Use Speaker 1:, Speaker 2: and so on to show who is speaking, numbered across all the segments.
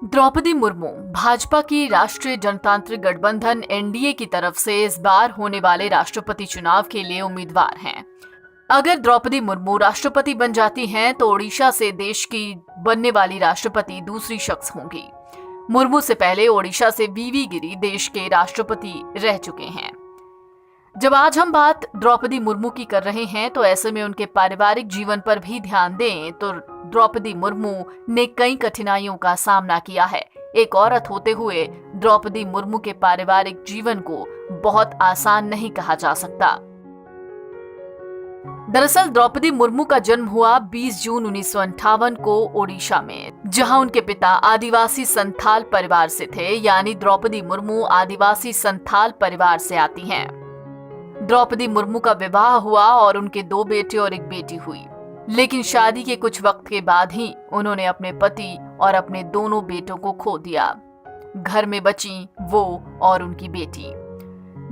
Speaker 1: द्रौपदी मुर्मू भाजपा की राष्ट्रीय जनतांत्रिक गठबंधन एनडीए की तरफ से इस बार होने वाले राष्ट्रपति चुनाव के लिए उम्मीदवार हैं। अगर द्रौपदी मुर्मू राष्ट्रपति बन जाती हैं तो ओडिशा से देश की बनने वाली राष्ट्रपति दूसरी शख्स होंगी। मुर्मू से पहले ओडिशा से वीवी गिरी देश के राष्ट्रपति रह चुके हैं। जब आज हम बात द्रौपदी मुर्मू की कर रहे हैं तो ऐसे में उनके पारिवारिक जीवन पर भी ध्यान दें तो द्रौपदी मुर्मू ने कई कठिनाइयों का सामना किया है। एक औरत होते हुए द्रौपदी मुर्मू के पारिवारिक जीवन को बहुत आसान नहीं कहा जा सकता। दरअसल द्रौपदी मुर्मू का जन्म हुआ 20 जून 1958 को ओडिशा में, जहां उनके पिता आदिवासी संथाल परिवार से थे, यानी द्रौपदी मुर्मू आदिवासी संथाल परिवार से आती हैं। द्रौपदी मुर्मू का विवाह हुआ और उनके 2 बेटे और 1 बेटी हुई, लेकिन शादी के कुछ वक्त के बाद ही उन्होंने अपने पति और अपने दोनों बेटों को खो दिया। घर में बची वो और उनकी बेटी।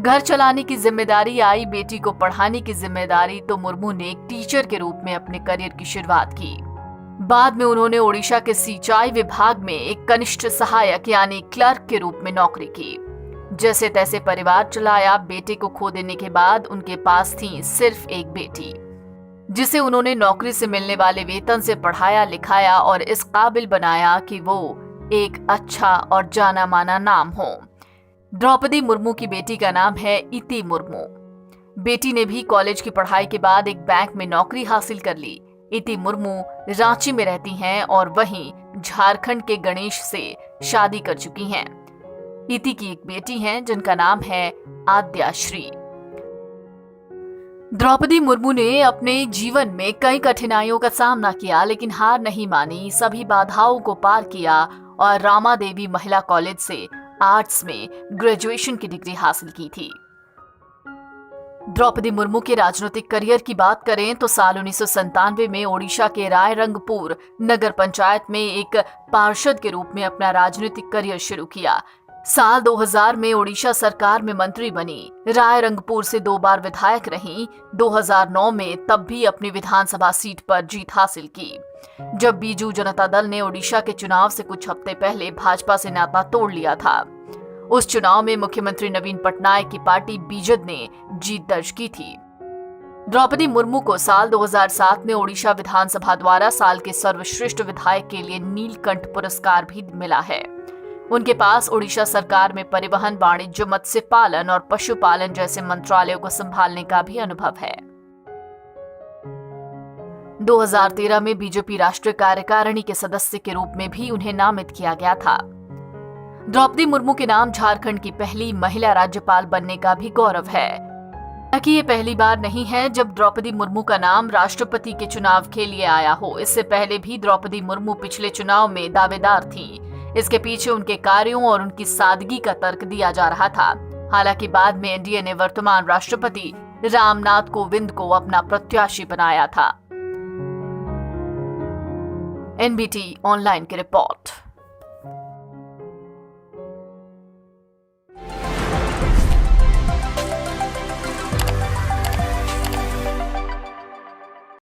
Speaker 1: घर चलाने की जिम्मेदारी आई, बेटी को पढ़ाने की जिम्मेदारी, तो मुर्मू ने एक टीचर के रूप में अपने करियर की शुरुआत की। बाद में उन्होंने ओडिशा के सिंचाई विभाग में एक कनिष्ठ सहायक यानी क्लर्क के रूप में नौकरी की। जैसे तैसे परिवार चलाया। बेटे को खो देने के बाद उनके पास थी सिर्फ एक बेटी, जिसे उन्होंने नौकरी से मिलने वाले वेतन से पढ़ाया लिखाया और इस काबिल बनाया कि वो एक अच्छा और जाना माना नाम हो। द्रौपदी मुर्मू की बेटी का नाम है इति मुर्मू। बेटी ने भी कॉलेज की पढ़ाई के बाद एक बैंक में नौकरी हासिल कर ली। इति मुर्मू रांची में रहती हैं और वहीं झारखंड के गणेश से शादी कर चुकी हैं। इति की एक बेटी है जिनका नाम है आद्याश्री। द्रौपदी मुर्मू ने अपने जीवन में कई कठिनाइयों का सामना किया, लेकिन हार नहीं मानी, सभी बाधाओं को पार किया और रामा देवी महिला कॉलेज से आर्ट्स में ग्रेजुएशन की डिग्री हासिल की थी। द्रौपदी मुर्मू के राजनीतिक करियर की बात करें तो साल 1997 में ओडिशा के रायरंगपुर नगर पंचायत में एक पार्षद के रूप में अपना राजनीतिक करियर शुरू किया। साल 2000 में ओडिशा सरकार में मंत्री बनी। रायरंगपुर से 2 बार विधायक रहीं। 2009 में तब भी अपनी विधानसभा सीट पर जीत हासिल की, जब बीजू जनता दल ने ओडिशा के चुनाव से कुछ हफ्ते पहले भाजपा से नाता तोड़ लिया था। उस चुनाव में मुख्यमंत्री नवीन पटनायक की पार्टी बीजेड ने जीत दर्ज की थी। द्रौपदी मुर्मू को साल 2007 में ओडिशा विधानसभा द्वारा साल के सर्वश्रेष्ठ विधायक के लिए नीलकंठ पुरस्कार भी मिला है। उनके पास ओडिशा सरकार में परिवहन, वाणिज्य, मत्स्य पालन और पशुपालन जैसे मंत्रालयों को संभालने का भी अनुभव है। 2013 में बीजेपी राष्ट्रीय कार्यकारिणी के सदस्य के रूप में भी उन्हें नामित किया गया था। द्रौपदी मुर्मू के नाम झारखंड की पहली महिला राज्यपाल बनने का भी गौरव है। हालांकि ये पहली बार नहीं है जब द्रौपदी मुर्मू का नाम राष्ट्रपति के चुनाव के लिए आया हो। इससे पहले भी द्रौपदी मुर्मू पिछले चुनाव में दावेदार थी। इसके पीछे उनके कार्यों और उनकी सादगी का तर्क दिया जा रहा था। हालांकि बाद में एनडीए ने वर्तमान राष्ट्रपति रामनाथ कोविंद को अपना प्रत्याशी बनाया था। एनबीटी ऑनलाइन की रिपोर्ट।